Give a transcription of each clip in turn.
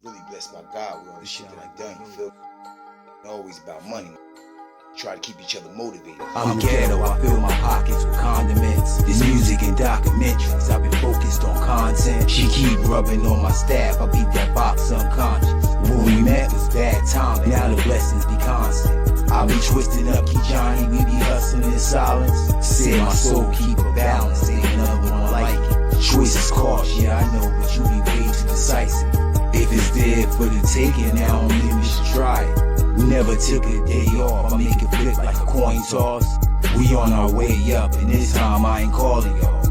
really blessed by God with all the shit that I've done, you feel? It's always about money. Try to keep each other motivated. I'm ghetto, I fill my pockets with condiments. This music and documentaries, I've been focused on content. She keep rubbing on my staff, I beat that box unconscious. When we met was bad timing, now the blessings be constant. I be twisting up, keep Johnny, we be hustling in silence. Said my soul keep a balance, ain't another one like it. Choices cost, yeah I know, but you be way too decisive. If it's there for the taking, now don't think we should try it. We never took a day off, I make it flip like a coin toss. We on our way up, and this time I ain't calling y'all.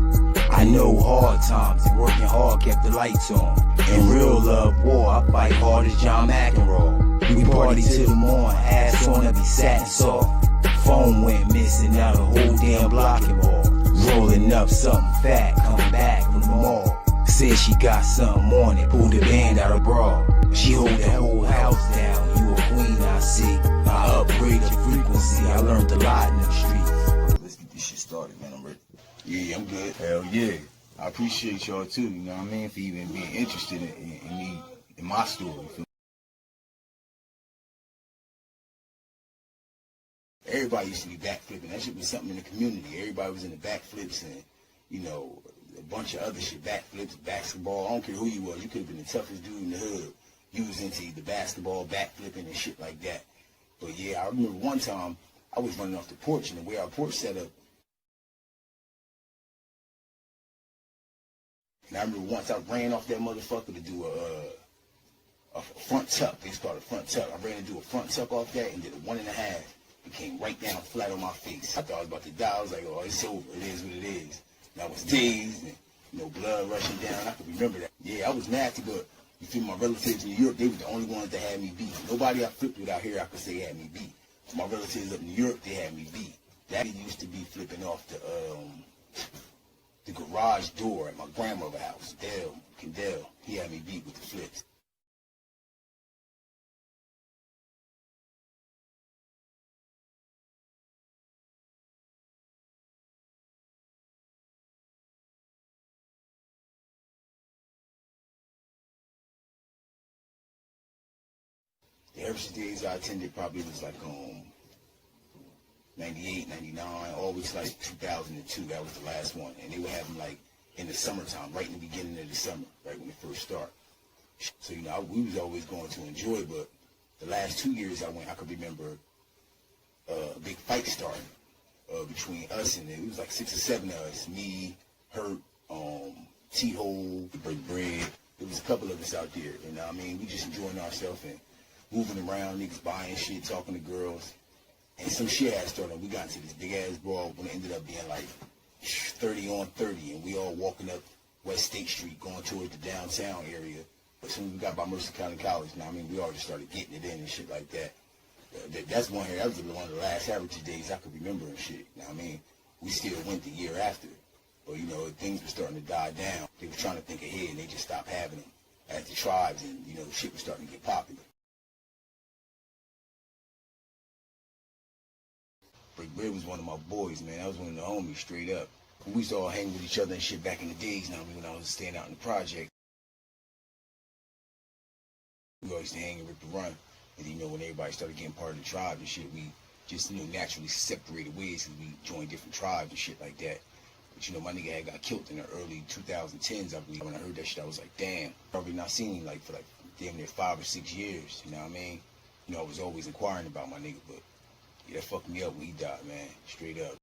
I know hard times, and working hard kept the lights on. In real love war, I fight hard as John McEnroe. We party till the morning, ass on every satin soft. Phone went missing, now the whole damn block involved. Rolling up something fat, coming back from the mall. Said she got something on it, pulled the band out of bra. She hold the whole house down, you a queen I see. I upgrade the frequency, I learned a lot in the streets. Let's get this shit started, man, I'm ready. Yeah, I'm good. Hell yeah. I appreciate y'all too, you know what I mean, for even being interested in me, in my story. Everybody used to be backflipping. That shit was something in the community. Everybody was in the backflips and, you know, a bunch of other shit, backflips, basketball. I don't care who you was. You could have been the toughest dude in the hood. You was into the basketball, backflipping and shit like that. But yeah, I remember one time I was running off the porch, and the way our porch set up, and I remember once I ran off that motherfucker to do a front tuck. It's called a front tuck. I ran to do a front tuck off that and did a 1.5. It came right down flat on my face. I thought I was about to die. I was like, oh, it's over. It is what it is. And I was dazed and, you know, blood rushing down. I could remember that. Yeah, I was nasty, but you feel my relatives in New York, they were the only ones that had me beat. Nobody I flipped with out here I could say had me beat. My relatives up in New York, they had me beat. Daddy used to be flipping off the garage door at my grandmother's house, Kendall. He had me beat with the flips. The Heritage Days I attended probably was like 98, 99, always like 2002. That was the last one. And they would have them like in the summertime, right in the beginning of the summer, right when they first start. So, you know, we was always going to enjoy, but the last 2 years I went, I could remember a big fight starting between us, and it was like 6 or 7 of us, me, Hurt, T-Hole, Break Bread. There was a couple of us out there, you know what I mean? We just enjoying ourselves and moving around, niggas buying shit, talking to girls. And some shit had started. We got into this big-ass brawl when it ended up being like 30 on 30, and we all walking up West State Street going towards the downtown area. But as soon as we got by Mercer County College, you know what I mean, we all just started getting it in and shit like that. That's one here. That was one of the last Heritage Days I could remember and shit. You know what I mean? We still went the year after. But, you know, things were starting to die down. They were trying to think ahead, and they just stopped having them at the tribes, and, you know, shit was starting to get popular. Break Bread was one of my boys, man. That was one of the homies, straight up. We used to all hang with each other and shit back in the days, you know what I mean, when I was staying out in the project. We always used to hang and rip and run. And, you know, when everybody started getting part of the tribe and shit, we just, you know, naturally separated ways because we joined different tribes and shit like that. But, you know, my nigga had got killed in the early 2010s, I believe. When I heard that shit, I was like, damn. Probably not seen him, like, for, like, damn near 5 or 6 years, you know what I mean? You know, I was always inquiring about my nigga, but yeah, that fucked me up when he died, man. Straight up.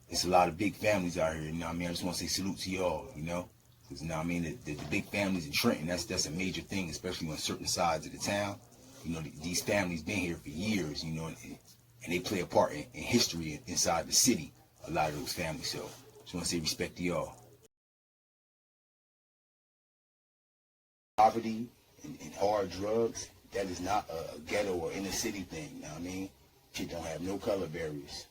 It's a lot of big families out here, you know what I mean? I just want to say salute to y'all, you know? Because, you know what I mean, the big families in Trenton, that's a major thing, especially on certain sides of the town. You know, these families been here for years, you know, and they play a part in history inside the city, a lot of those families. So, just want to say respect to y'all. Poverty and hard drugs, that is not a ghetto or inner city thing, you know what I mean? Shit don't have no color barriers.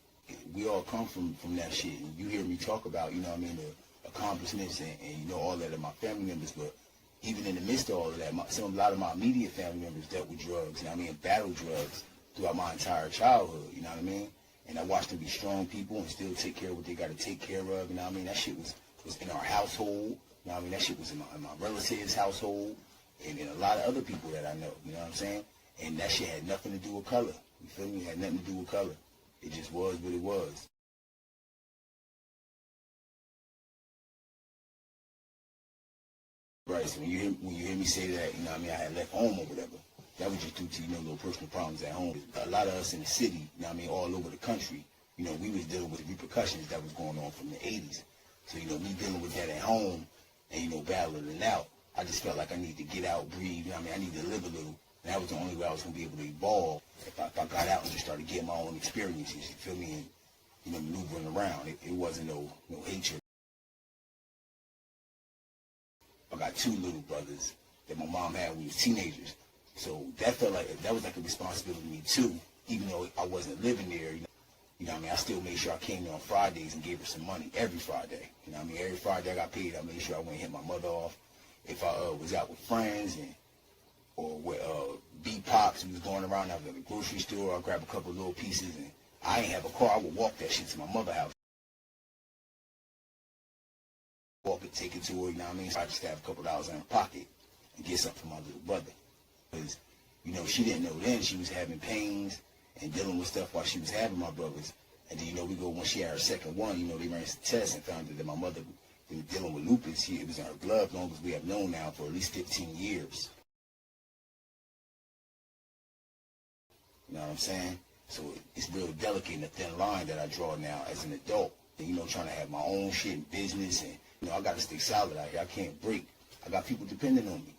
We all come from that shit. And you hear me talk about, you know what I mean, the accomplishments and you know, all that of my family members, but even in the midst of all of that, a lot of my immediate family members dealt with drugs, you know what I mean, battled drugs throughout my entire childhood, you know what I mean? And I watched them be strong people and still take care of what they got to take care of, you know what I mean? That shit was in our household. You know what I mean? That shit was in my relatives' household and in a lot of other people that I know. You know what I'm saying? And that shit had nothing to do with color. You feel me? It had nothing to do with color. It just was what it was. Right, so when you hear me say that, you know what I mean, I had left home or whatever, that was just due to, little personal problems at home. A lot of us in the city, you know what I mean, all over the country, we was dealing with the repercussions that was going on from the 80s. So, me dealing with that at home and, battling it out, I just felt like I needed to get out, breathe, I needed to live a little. And that was the only way I was going to be able to evolve if I got out and just started getting my own experiences, you feel me, and, maneuvering around. It wasn't no hatred. I got 2 little brothers that my mom had when we was teenagers. So that felt like, that was like a responsibility to me too, even though I wasn't living there. I still made sure I came there on Fridays and gave her some money every Friday. Every Friday I got paid, I made sure I went and hit my mother off. If I was out with friends or with B-Pops, we was going around, I was at the grocery store, I'd grab a couple of little pieces, and I ain't have a car, I would walk that shit to my mother's house. Walk it, take it to her, so I just have a couple of dollars in her pocket and get something for my little brother. Because, she didn't know then she was having pains and dealing with stuff while she was having my brothers. And then, we go, when she had her second one, they ran some tests and found that my mother was dealing with lupus. It was in her blood, long as we have known now for at least 15 years. You know what I'm saying? So it's real delicate and a thin line that I draw now as an adult. And, trying to have my own shit and business and, I got to stay solid out here. I can't break. I got people depending on me.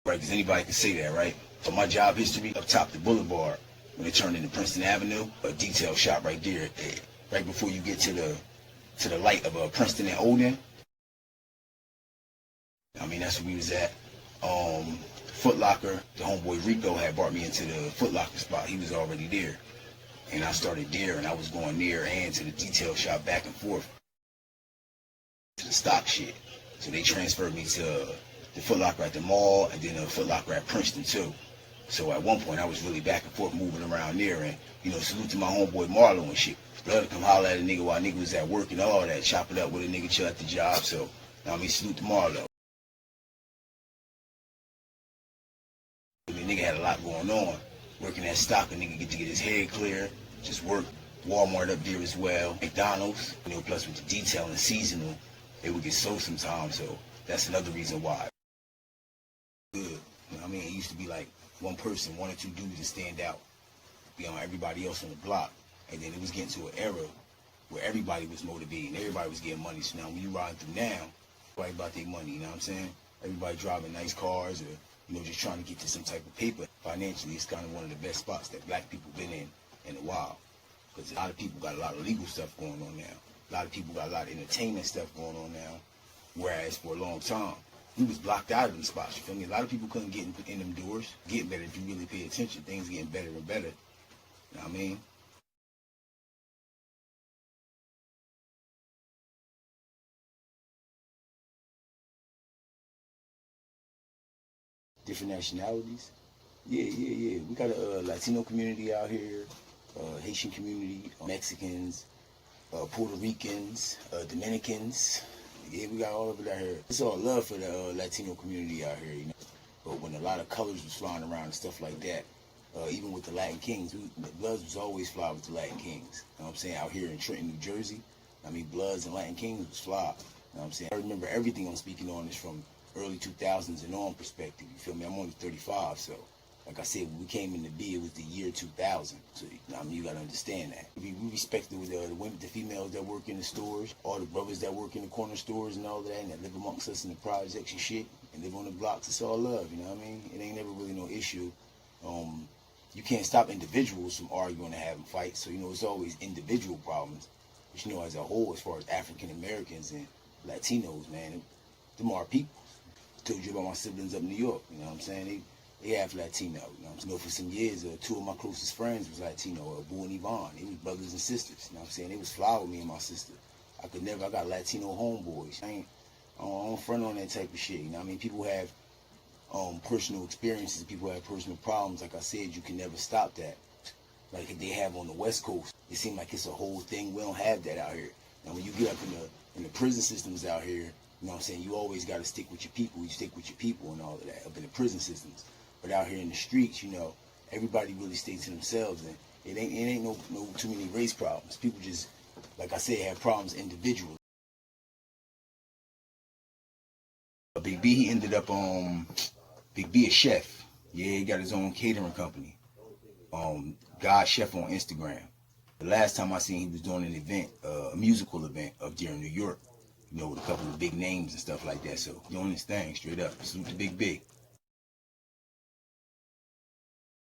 Right, because anybody can say that, right? But my job history, up top the boulevard, when it turned into Princeton Avenue, a detail shop right there, right before you get to the light of Princeton and Olden. That's where we was at. Foot Locker, the homeboy Rico had brought me into the Foot Locker spot. He was already there. And I started there, and I was going near and to the detail shop back and forth to the stock shit. So they transferred me to the Foot Locker at the mall and then the Foot Locker at Princeton too. So at one point I was really back and forth moving around there, and salute to my homeboy Marlo and shit. Love to come holler at a nigga while nigga was at work and all that, chop it up with a nigga chill at the job. So salute to Marlo. The nigga had a lot going on. Working at stock, a nigga get to get his head clear, just work. Walmart up there as well. McDonald's, plus with the detail and seasonal, they would get sold sometimes, so that's another reason why. Good. It used to be like one person, 1 or 2 dudes to stand out beyond everybody else on the block. And then it was getting to an era where everybody was motivated and everybody was getting money. So now when you riding through now, everybody about their money, you know what I'm saying? Everybody driving nice cars or just trying to get to some type of paper. Financially, it's kind of one of the best spots that black people been in a while. Because a lot of people got a lot of legal stuff going on now. A lot of people got a lot of entertainment stuff going on now. Whereas for a long time, we was blocked out of them spots, you feel me? A lot of people couldn't get in them doors. Getting better if you really pay attention. Things getting better and better. You know what I mean? Different nationalities. Yeah. We got a Latino community out here, Haitian community, Mexicans, Puerto Ricans, Dominicans. Yeah, we got all of it out here. It's all love for the Latino community out here, But when a lot of colors was flying around and stuff like that, even with the Latin Kings, the Bloods was always fly with the Latin Kings. You know what I'm saying? Out here in Trenton, New Jersey, Bloods and Latin Kings was fly. You know what I'm saying? I remember everything I'm speaking on is from early 2000s and on perspective, you feel me? I'm only 35, so like I said, when we came into B, it was the year 2000. So you gotta understand that. We respect the women, the females that work in the stores, all the brothers that work in the corner stores and all that, and that live amongst us in the projects and shit, and live on the blocks. It's all love, you know what I mean? It ain't never really no issue. You can't stop individuals from arguing and having fights, so it's always individual problems. But as a whole, as far as African Americans and Latinos, man, them are people. I told you about my siblings up in New York, you know what I'm saying? They half Latino, you know what I'm saying? For some years, 2 of my closest friends was Latino, Boo and Yvonne. They was brothers and sisters, you know what I'm saying? They was fly with me and my sister. I got Latino homeboys. I don't front on that type of shit, you know what I mean? People have personal experiences, people have personal problems. Like I said, you can never stop that. Like they have on the West Coast. it seems like it's a whole thing. We don't have that out here. Now, when you get up in the prison systems out here, you know what I'm saying, you always got to stick with your people. You stick with your people and all of that up in the prison systems. But out here in the streets, you know, everybody really stays to themselves, and it ain't no too many race problems. People just, like I said, have problems individually. Big B, he ended up Big B a chef. Yeah, he got his own catering company. God Chef on Instagram. The last time I seen he was doing an event, a musical event up there in New York, you know, with a couple of big names and stuff like that. So doing his thing straight up. Salute to Big B.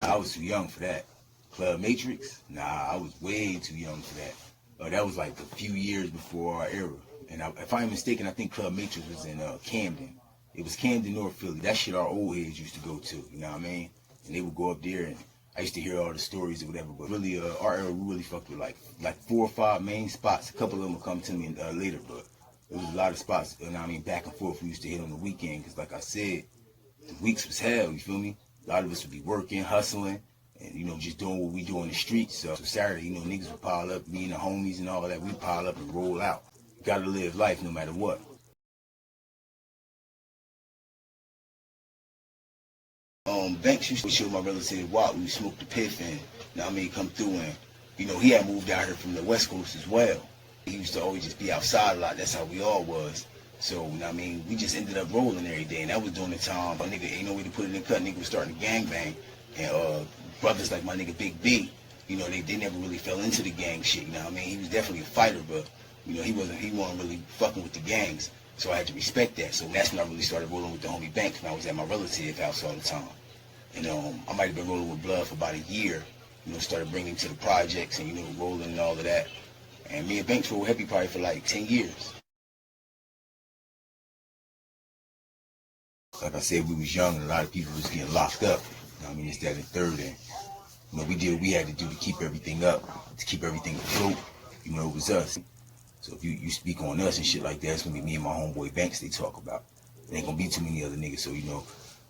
I was too young for that. Club Matrix? Nah, I was way too young for that. That was like a few years before our era. And if I'm mistaken, I think Club Matrix was in Camden. It was Camden, North Philly. That shit our old heads used to go to, you know what I mean? And they would go up there, and I used to hear all the stories or whatever. But really, our era, we really fucked with like 4 or 5 main spots. A couple of them will come to me later, but there was a lot of spots, you know what I mean, back and forth we used to hit on the weekend. Because like I said, the weeks was hell, you feel me? A lot of us would be working, hustling, and, you know, just doing what we do in the streets. So Saturday, you know, niggas would pile up, me and the homies and all that. We pile up and roll out. You gotta live life no matter what. Banks used to chill my relative Watt. We smoked the piff, and, you know what I mean, come through, and, you know, he had moved out here from the West Coast as well. He used to always just be outside a lot. That's how we all was. So, you know what I mean, we just ended up rolling every day, and that was during the time a nigga ain't no way to put it in cut. Nigga was starting to gangbang, and brothers like my nigga Big B, you know, they never really fell into the gang shit. You know what I mean? He was definitely a fighter, but, you know, he wasn't really fucking with the gangs. So I had to respect that. So that's when I really started rolling with the homie Banks, when I was at my relative house all the time. And I might have been rolling with Blood for about a year. You know, started bringing him to the projects and, you know, rolling and all of that. And me and Banks rolled heavy probably for like 10 years. Like I said, we was young and a lot of people was getting locked up. You know, I mean, it's that and third. And, you know, we did what we had to do to keep everything up, to keep everything afloat. You know, it was us. So if you speak on us and shit like that, it's gonna be me and my homeboy Banks they talk about. There ain't gonna be too many other niggas. So, you know,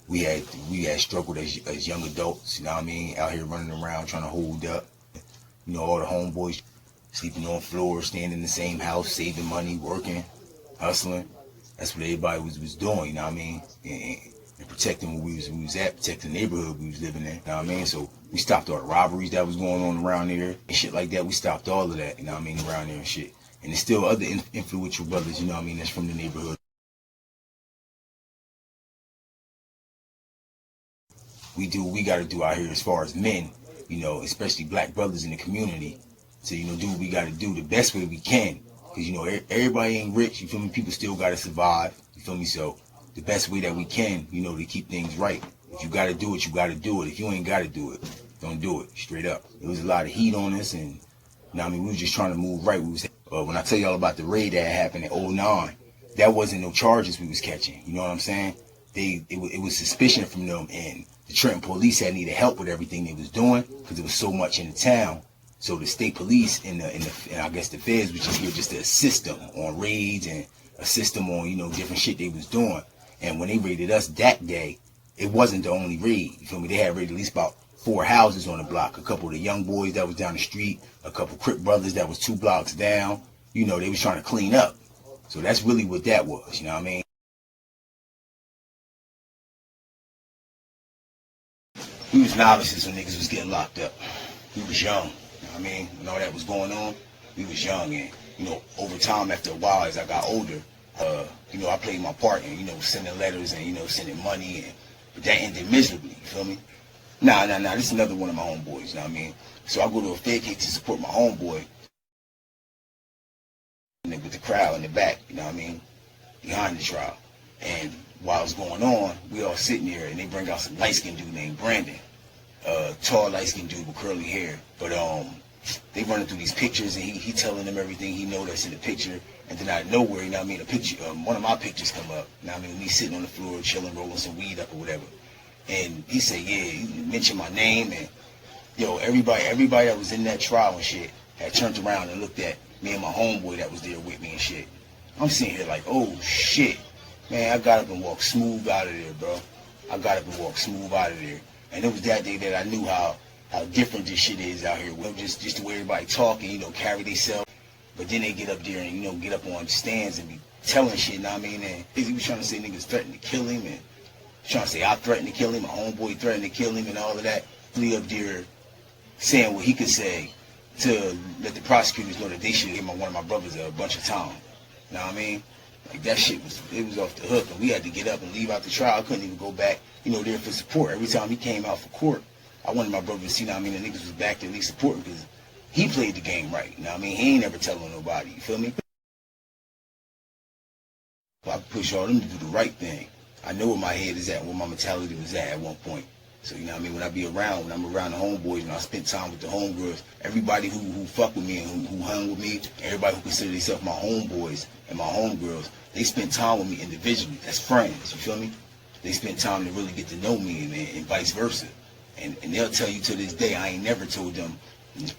we had struggled as young adults, you know what I mean, out here running around trying to hold up. You know, all the homeboys sleeping on floors, staying in the same house, saving money, working, hustling. That's what everybody was doing, you know what I mean? And protecting where we was at, protecting the neighborhood we was living in, you know what I mean? So we stopped all the robberies that was going on around there and shit like that. We stopped all of that, you know what I mean, around there and shit. And there's still other influential brothers, you know what I mean, that's from the neighborhood. We do what we gotta do out here as far as men, you know, especially black brothers in the community, to, you know, do what we gotta do the best way we can. Cause, you know, everybody ain't rich, you feel me? People still gotta survive, you feel me? So the best way that we can, you know, to keep things right. If you gotta do it, you gotta do it. If you ain't gotta do it, don't do it, straight up. There was a lot of heat on us, and, you know what I mean, we was just trying to move right. We was, when I tell y'all about the raid that happened in '09, that wasn't no charges we was catching, you know what I'm saying? It was suspicion from them, and the Trenton police had needed help with everything they was doing because there was so much in the town. So the state police and I guess the feds was just here just to assist them on raids and assist them on, you know, different shit they was doing. And when they raided us that day, it wasn't the only raid. You feel me? They had raided at least about 4 houses on the block. A couple of the young boys that was down the street, a couple Crip brothers that was 2 blocks down. You know, they was trying to clean up. So that's really what that was, you know what I mean? We was novices when niggas was getting locked up. We was young, you know what I mean? When all that was going on, we was young. And, you know, over time, after a while, as I got older, you know, I played my part in, you know, sending letters and, you know, sending money. But that ended miserably, you feel me? Nah, this is another one of my homeboys, you know what I mean? So I go to a Fed case to support my homeboy with the crowd in the back, you know what I mean, behind the trial. And while it's going on, we all sitting there, and they bring out some light-skinned dude named Brandon. Tall, light-skinned dude with curly hair. But they running through these pictures, and he telling them everything he know that's in the picture. And then out of nowhere, you know what I mean, a picture, one of my pictures come up. You know what I mean, me sitting on the floor, chilling, rolling some weed up or whatever. And he said, yeah, he mentioned my name, and yo, everybody that was in that trial and shit had turned around and looked at me and my homeboy that was there with me and shit. I'm sitting here like, oh shit. Man, I got up and walked smooth out of there, bro. I got up and walked smooth out of there. And it was that day that I knew how how different this shit is out here. Well, just the way everybody talking, you know, carry themselves. But then they get up there and, you know, get up on stands and be telling shit, you know what I mean? And he was trying to say niggas threatened to kill him, and trying to say I threatened to kill him, my homeboy threatened to kill him and all of that. He up there saying what he could say to let the prosecutors know that they should give one of my brothers a bunch of time. You know what I mean? Like that shit was off the hook, and we had to get up and leave out the trial. I couldn't even go back, you know, there for support. Every time he came out for court, I wanted my brother to see, you know what I mean, the niggas was back to at least supporting, because he played the game right. You know what I mean? He ain't never telling nobody, you feel me? I push all them to do the right thing. I know where my head is at, where my mentality was at one point. So, you know what I mean, when I'm around the homeboys, and I spend time with the homegirls, everybody who fuck with me and who hung with me, everybody who consider themselves my homeboys and my homegirls, they spend time with me individually. That's friends, you feel me? They spend time to really get to know me, and vice versa. And they'll tell you to this day, I ain't never told them,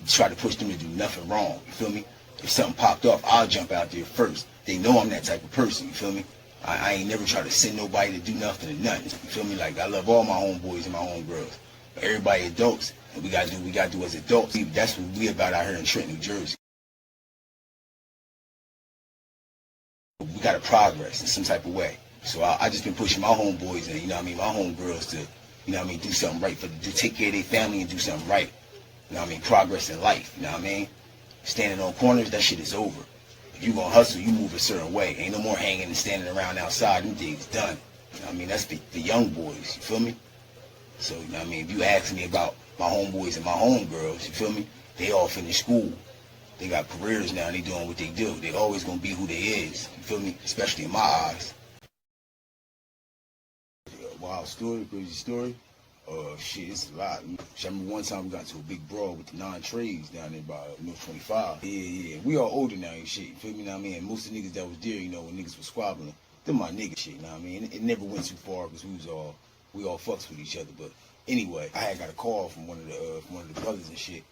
try to push them to do nothing wrong, you feel me? If something popped off, I'll jump out there first. They know I'm that type of person, you feel me? I ain't never try to send nobody to do nothing or nothing. You feel me? Like, I love all my homeboys and my homegirls. But everybody adults, and we gotta do as adults. That's what we about out here in Trenton, New Jersey. We gotta progress in some type of way. So I just been pushing my homeboys and, you know what I mean, my homegirls to, you know what I mean, do something right, to take care of their family and do something right. You know what I mean? Progress in life, you know what I mean? Standing on corners, that shit is over. If you gonna hustle, you move a certain way. Ain't no more hanging and standing around outside. Them things done. You know what I mean? That's the young boys. You feel me? So, you know what I mean? If you ask me about my homeboys and my homegirls, you feel me? They all finished school. They got careers now, and they doing what they do. They always gonna be who they is. You feel me? Especially in my eyes. Wild story, crazy story. Shit, it's a lot. I remember one time we got into a big brawl with the non-trades down there by North 25. Yeah. We all older now and shit, you feel me, you know what I mean? And most of the niggas that was there, you know, when niggas was squabbling, them my nigga shit, you know what I mean? It never went too far because we all fucks with each other. But anyway, I had got a call from one of the brothers and shit,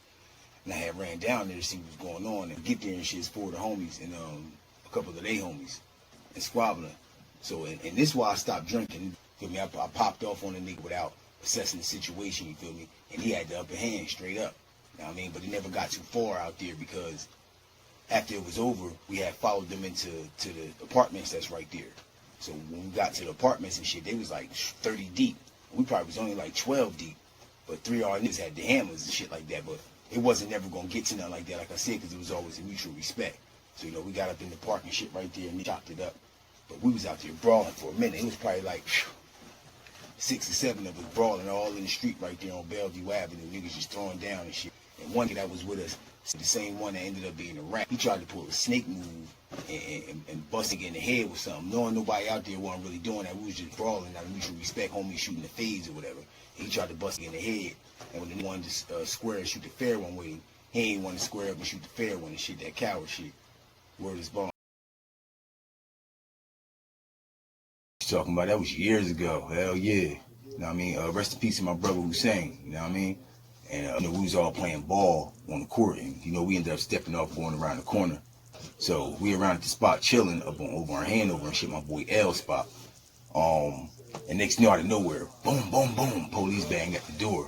and I had ran down there to see what was going on and get there and shit. It's four of the homies and a couple of they homies and squabbling. So, and this is why I stopped drinking. You feel me? I popped off on a nigga without assessing the situation, you feel me? And he had the upper hand straight up. You know what I mean? But it never got too far out there because after it was over, we had followed them into the apartments that's right there. So when we got to the apartments and shit, they was like 30 deep. We probably was only like 12 deep. But three of our niggas had the hammers and shit like that. But it wasn't never going to get to nothing like that, like I said, because it was always a mutual respect. So, you know, we got up in the park and shit right there and they chopped it up. But we was out there brawling for a minute. It was probably like 6 or 7 of us brawling all in the street right there on Bellevue Avenue. Niggas just throwing down and shit. And one that was with us, the same one that ended up being a rat, he tried to pull a snake move and bust it in the head with something. Knowing nobody out there wasn't really doing that. We was just brawling out of mutual respect, homies shooting the fades or whatever. He tried to bust it in the head. And when they wanted to square and shoot the fair one way, he ain't want to square up and shoot the fair one and shit, that coward shit. Word is bond. Talking about that was years ago. Hell yeah. You know what I mean? Rest in peace to my brother Hussein. You know what I mean? And you know, we was all playing ball on the court, and you know, we ended up stepping off going around the corner. So we around at the spot chilling up over our Hanover and shit, my boy L spot. And next thing out of nowhere, boom, boom, boom, police bang at the door.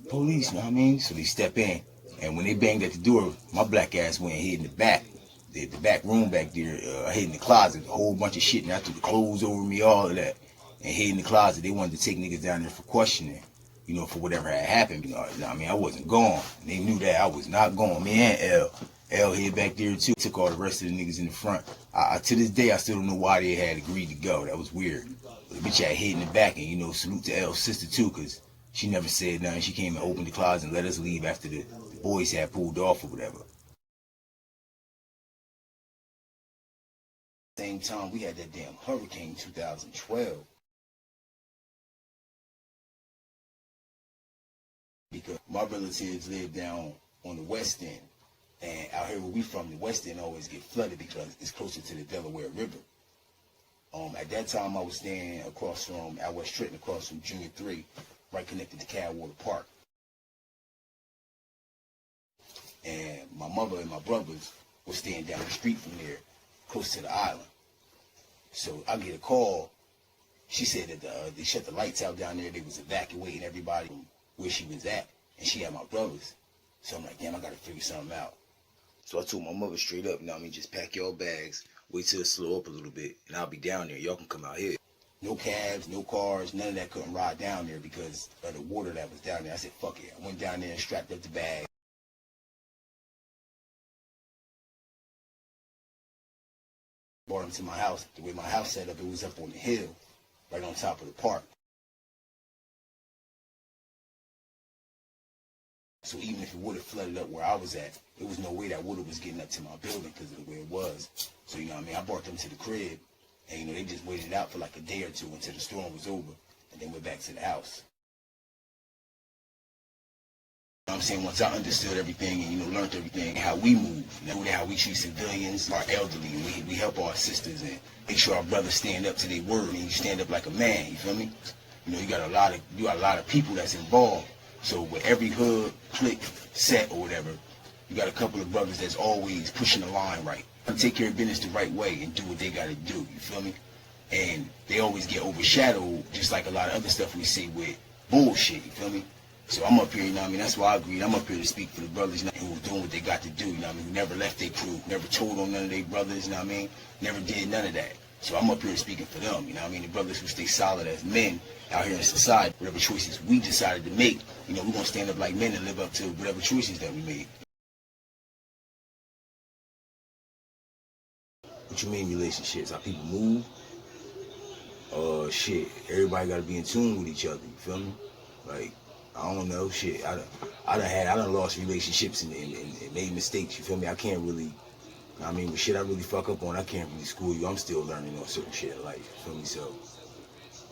Police, you know what I mean? So they step in, and when they banged at the door, my black ass went and hid in the back. The back room back there, I hid in the closet, a whole bunch of shit, and I threw the clothes over me, all of that, and hid in the closet. They wanted to take niggas down there for questioning, you know, for whatever had happened. You know, I mean, I wasn't gone. They knew that I was not gone. Me and L hid back there too. Took all the rest of the niggas in the front. To this day, I still don't know why they had agreed to go. That was weird. But the bitch had hid in the back, and you know, salute to L's sister too, cause she never said nothing. She came and opened the closet and let us leave after the boys had pulled off or whatever. Same time we had that damn hurricane 2012. Because my relatives live down on the west end, and out here where we from, the west end always get flooded because it's closer to the Delaware River. At that time I was staying across from out West Trenton, across from Junior 3, right connected to Cadwater Park. And my mother and my brothers were staying down the street from there, close to the island. So I get a call. She said that they shut the lights out down there. They was evacuating everybody from where she was at. and she had my brothers. So I'm like, damn, I gotta figure something out. So I told my mother straight up, you know what I mean, just pack your bags, wait till it slow up a little bit, and I'll be down there. Y'all can come out here. No cabs, no cars, none of that couldn't ride down there because of the water that was down there. I said, fuck it. I went down there and strapped up the bag. Brought them to my house. The way my house set up, it was up on the hill, right on top of the park. So even if it would have flooded up where I was at, there was no way that water was getting up to my building because of the way it was. So, you know what I mean, I brought them to the crib, and, you know, they just waited out for like a day or two until the storm was over, and then went back to the house. You know what I'm saying? Once I understood everything and, you know, learned everything, how we move, you know, how we treat civilians, our elderly, and we help our sisters and make sure our brothers stand up to their word, and you stand up like a man, you feel me? You know, you got a lot of people that's involved. So with every hood, clique, set, or whatever, you got a couple of brothers that's always pushing the line right. Take care of business the right way and do what they got to do, you feel me? And they always get overshadowed, just like a lot of other stuff we see with bullshit, you feel me? So I'm up here, you know what I mean? That's why I agreed. I'm up here to speak for the brothers, you know, who are doing what they got to do, you know what I mean? Never left their crew, never told on none of their brothers, you know what I mean? Never did none of that. So I'm up here speaking for them, you know what I mean? The brothers who stay solid as men out here in society, whatever choices we decided to make, you know, we're going to stand up like men and live up to whatever choices that we made. What you mean relationships? How people move? Shit, everybody got to be in tune with each other, you feel me? Like, I don't know, shit, I done lost relationships and made mistakes, you feel me? I can't really, I mean, with shit I really fuck up on, I can't really school you. I'm still learning on certain shit in life, you feel me? So,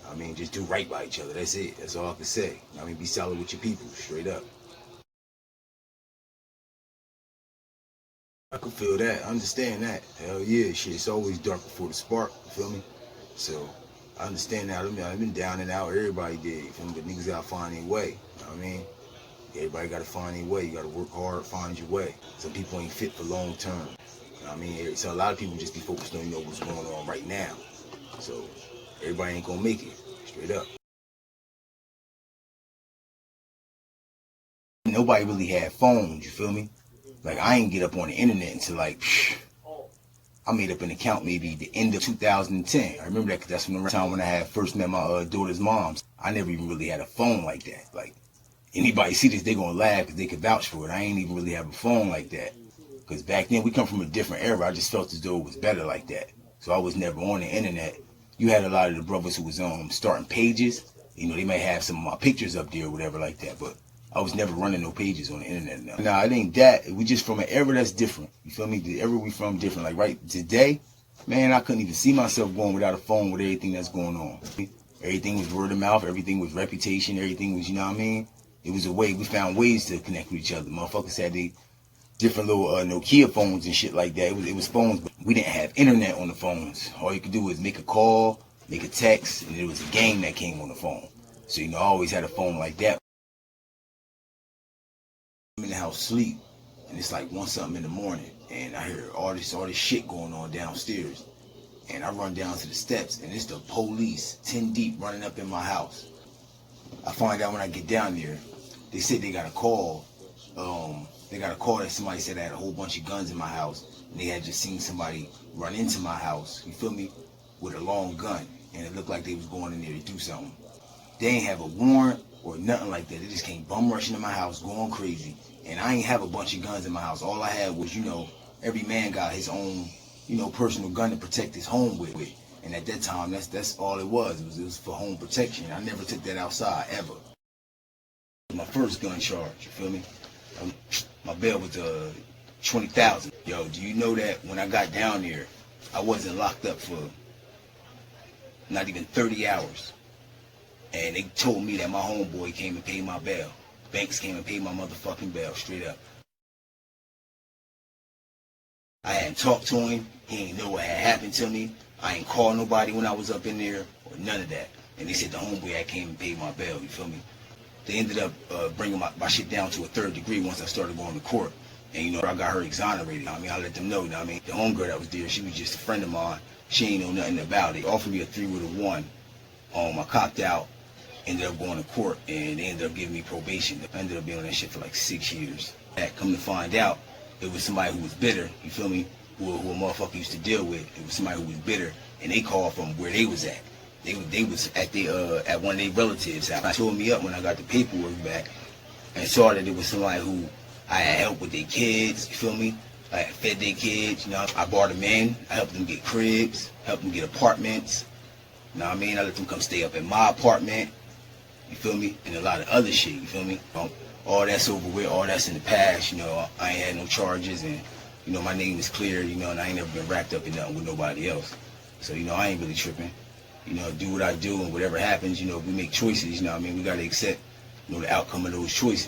I mean, just do right by each other. That's it. That's all I can say. I mean, be solid with your people, straight up. I can feel that. I understand that. Hell yeah, shit. It's always dark before the spark, you feel me? So, I understand that. I mean, I've been down and out. Everybody did, you feel me? But niggas gotta find their way, you know what I mean? Everybody gotta find their way. You gotta work hard, find your way. Some people ain't fit for long term. You know what I mean? So a lot of people just be focused on, you know, what's going on right now. So, everybody ain't gonna make it, straight up. Nobody really had phones, you feel me? Like, I ain't get up on the internet until like, I made up an account maybe the end of 2010. I remember that because that's when the time when I had first met my daughter's moms. I never even really had a phone like that. Like, anybody see this, they gonna laugh because they could vouch for it. I ain't even really have a phone like that. Because back then, we come from a different era. I just felt as though it was better like that. So I was never on the internet. You had a lot of the brothers who was starting pages. You know, they might have some of my pictures up there or whatever like that, but I was never running no pages on the internet now. Nah, it ain't that. We just from an era that's different. You feel me? The era we from different. Like right today, man, I couldn't even see myself going without a phone with everything that's going on. Everything was word of mouth. Everything was reputation. Everything was, you know what I mean? It was a way. We found ways to connect with each other. Motherfuckers had they different little Nokia phones and shit like that. It was phones, but we didn't have internet on the phones. All you could do was make a call, make a text, and it was a game that came on the phone. So, you know, I always had a phone like that. I'm in the house sleep, and it's like 1 something in the morning, and I hear all this shit going on downstairs. And I run down to the steps, and it's the police, 10 deep, running up in my house. I find out when I get down there, they said they got a call. They got a call that somebody said I had a whole bunch of guns in my house, and they had just seen somebody run into my house, you feel me, with a long gun, and it looked like they was going in there to do something. They ain't have a warrant or nothing like that. They just came bum rushing in my house, going crazy, and I ain't have a bunch of guns in my house. All I had was, you know, every man got his own, you know, personal gun to protect his home with. And at that time, that's all it was. It was for home protection. I never took that outside, ever. My first gun charge, you feel me? My bail was $20,000. Yo, do you know that when I got down there, I wasn't locked up for not even 30 hours. And they told me that my homeboy came and paid my bail. Banks came and paid my motherfucking bail, straight up. I hadn't talked to him. He ain't know what had happened to me. I ain't called nobody when I was up in there, or none of that. And they said the homeboy had came and paid my bail, you feel me? They ended up bringing my shit down to a 3rd degree once I started going to court. And, you know, I got her exonerated. I mean, I let them know, you know what I mean? The homegirl that was there, she was just a friend of mine. She ain't know nothing about it. Offered me a 3 with a 1. I copped out. ended up going to court, and they ended up giving me probation. I ended up being on that shit for like 6 years. Come to find out, it was somebody who was bitter, you feel me, who a motherfucker used to deal with. It was somebody who was bitter, and they called from where they was at. They was at one of their relatives' house. I told me up when I got the paperwork back and saw that it was somebody who I had helped with their kids, you feel me? I had fed their kids, you know. I brought them in, I helped them get cribs, helped them get apartments, you know what I mean? I let them come stay up in my apartment, you feel me? And a lot of other shit, you feel me? All that's over with, all that's in the past, you know. I ain't had no charges, and, you know, my name is clear, you know, and I ain't never been wrapped up in nothing with nobody else. So, you know, I ain't really tripping. You know, do what I do, and whatever happens, you know, we make choices, you know what I mean? We got to accept, you know, the outcome of those choices.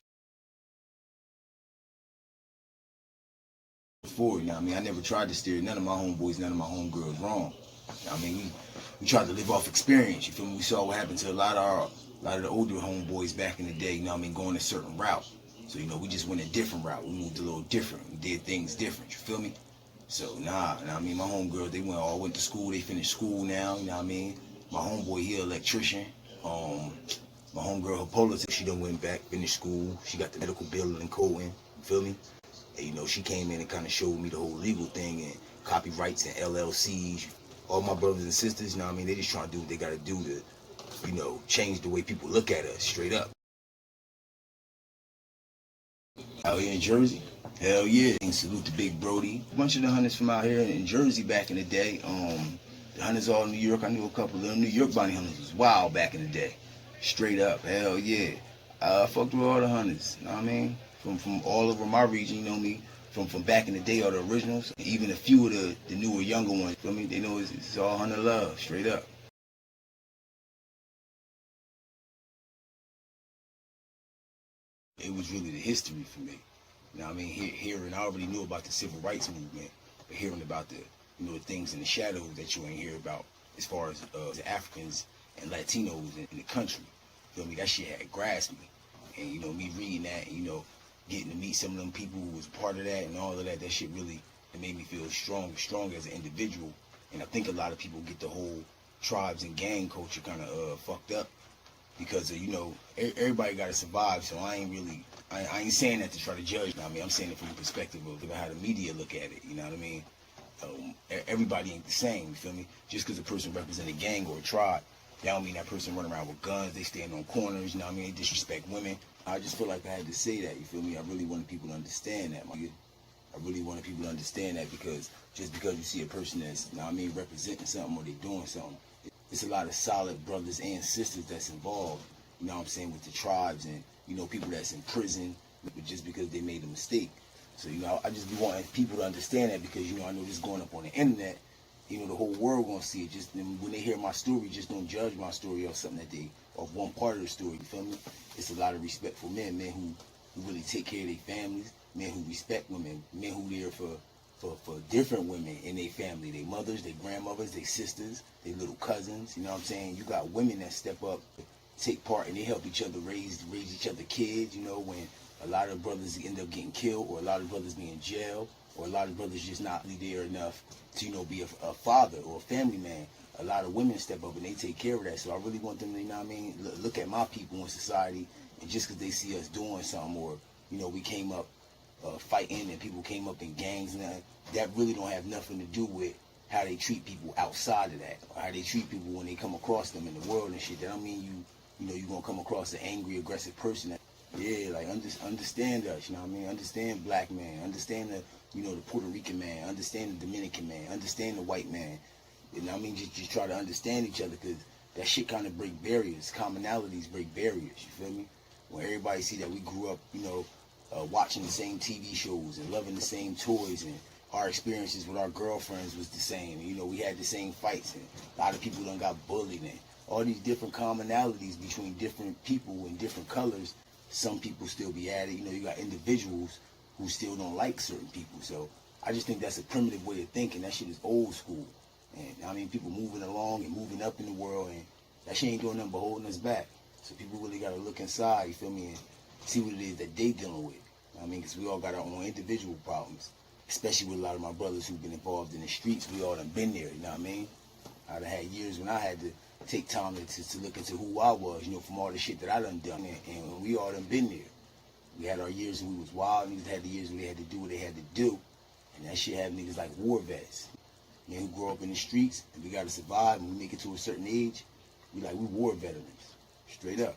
Before, you know what I mean? I never tried to steer none of my homeboys, none of my homegirls wrong. You know what I mean? We tried to live off experience, you feel me? We saw what happened to a lot of the older homeboys back in the day, you know what I mean, going a certain route. So, you know, we just went a different route. We moved a little different. We did things different, you feel me? So, nah, you know what I mean? My homegirls, they all went to school. They finished school now, you know what I mean? My homeboy, he an electrician. My homegirl, her politics, she done went back, finished school. She got the medical building and coding, you feel me? And, you know, she came in and kind of showed me the whole legal thing and copyrights and LLCs. All my brothers and sisters, you know what I mean? They just trying to do what they got to do to, you know, change the way people look at us, straight up. Out here in Jersey? Hell yeah. And salute to Big Brody. A bunch of the hunters from out here in Jersey back in the day. The hunters all in New York. I knew a couple of them. New York bounty hunters was wild back in the day. Straight up. Hell yeah. I fucked with all the hunters. You know what I mean? From all over my region, you know me. From back in the day, all the originals. Even a few of the newer, younger ones. Feel me? They know it's all hunter love. Straight up. It was really the history for me. You know what I mean? Hearing, I already knew about the civil rights movement, but hearing about the, you know, the things in the shadows that you ain't hear about as far as the Africans and Latinos in the country. Feel me? That shit had grasped me. And, you know, me reading that and, you know, getting to meet some of them people who was part of that and all of that, that shit really, it made me feel strong as an individual. And I think a lot of people get the whole tribes and gang culture kind of fucked up. Because, you know, everybody got to survive, so I ain't saying that to try to judge. You know what I mean? I'm saying it from the perspective of how the media look at it, you know what I mean? Everybody ain't the same, you feel me? Just because a person represents a gang or a tribe, that don't mean that person run around with guns, they stand on corners, you know what I mean? They disrespect women. I just feel like I had to say that, you feel me? I really wanted people to understand that, I really wanted people to understand that, because just because you see a person that's, you know what I mean, representing something or they doing something, it's a lot of solid brothers and sisters that's involved, you know what I'm saying, with the tribes and, you know, people that's in prison just because they made a mistake. So, you know, I just be wanting people to understand that, because, you know, I know this going up on the internet, you know, the whole world gonna see it. Just when they hear my story, just don't judge my story off something that they, off one part of the story, you feel me? It's a lot of respectful men who really take care of their families, men who respect women, men who there for different women in their family, their mothers, their grandmothers, their sisters, their little cousins, you know what I'm saying? You got women that step up, take part, and they help each other raise each other kids, you know, when a lot of brothers end up getting killed, or a lot of brothers be in jail, or a lot of brothers just not there enough to, you know, be a father or a family man. A lot of women step up and they take care of that. So I really want them to, you know what I mean, look at my people in society, and just because they see us doing something, or, you know, we came up fighting and people came up in gangs, and that really don't have nothing to do with how they treat people outside of that, or how they treat people when they come across them in the world and shit. That don't mean you know, you're gonna come across an angry, aggressive person. Yeah, like understand us, you know what I mean? Understand black man, understand the, you know, the Puerto Rican man, understand the Dominican man, understand the white man. You know what I mean? Just try to understand each other, because that shit kind of break barriers. Commonalities break barriers, you feel me? When everybody see that we grew up, you know, watching the same TV shows and loving the same toys, and our experiences with our girlfriends was the same. You know, we had the same fights, and a lot of people done got bullied, and all these different commonalities between different people and different colors. Some people still be at it. You know, you got individuals who still don't like certain people. So I just think that's a primitive way of thinking. That shit is old school. And I mean, people moving along and moving up in the world, and that shit ain't doing nothing but holding us back. So people really got to look inside, you feel me, and see what it is that they dealing with. I mean, because we all got our own individual problems, especially with a lot of my brothers who've been involved in the streets. We all done been there, you know what I mean? I done had years when I had to take time to look into who I was, you know, from all the shit that I done. And we all done been there. We had our years when we was wild, niggas had the years when they had to do what they had to do. And that shit had niggas like war vets. You know, who grow up in the streets, and we gotta survive, and we make it to a certain age, we war veterans. Straight up.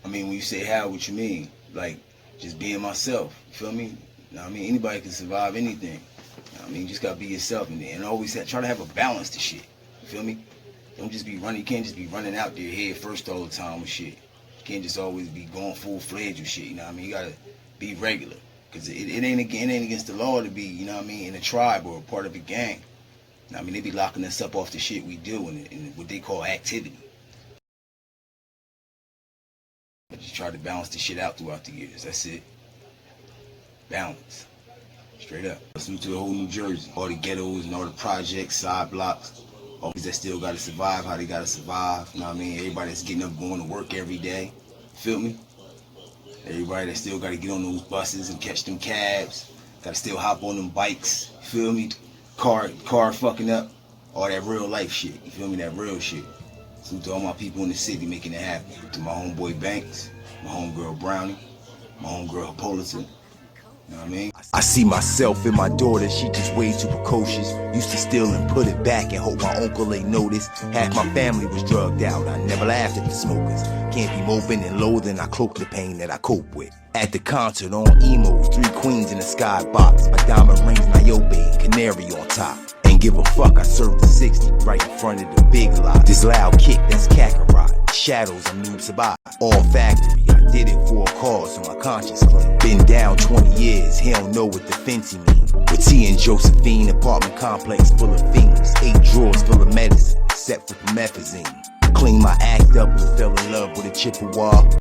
I mean, when you say how, what you mean? Like, just being myself, you feel me? You know what I mean? Anybody can survive anything. You know what I mean? You just gotta be yourself and always try to have a balance to shit. You feel me? Don't just be running, you can't just be running out there head first all the time with shit. You can't just always be going full-fledged with shit, you know what I mean? You gotta be regular. Cause it ain't against the law to be, you know what I mean, in a tribe or a part of a gang. You know what I mean? They be locking us up off the shit we do and what they call activity. Just try to balance the shit out throughout the years. That's it. Balance. Straight up. Let's move to the whole New Jersey. All the ghettos and all the projects, side blocks. All these that still gotta survive, how they gotta survive. You know what I mean? Everybody that's getting up going to work every day. Feel me? Everybody that still gotta get on those buses and catch them cabs. Gotta still hop on them bikes. Feel me? Car fucking up. All that real life shit. You feel me? That real shit. Salute to all my people in the city making it happen. To my homeboy Banks, my homegirl Brownie, my homegirl Hippolyta. You know what I mean? I see myself in my daughter, she just way too precocious. Used to steal and put it back and hope my uncle ain't noticed. Half my family was drugged out, I never laughed at the smokers. Can't be moping and loathing, I cloak the pain that I cope with. At the concert on emos, 3 queens in a skybox. My diamond rings, Niobe, and canary on top. Ain't give a fuck, I served the 60 right in front of the big lot. This loud kick, that's Kakarot. Shadows, I'm Noob Sabat. All factory, I did it for a cause, so my conscience clean. Been down 20 years, he don't know what the fancy mean. With T and Josephine, apartment complex full of fiends. 8 drawers full of medicine, except for promethazine. Clean my act up and fell in love with a Chippewa.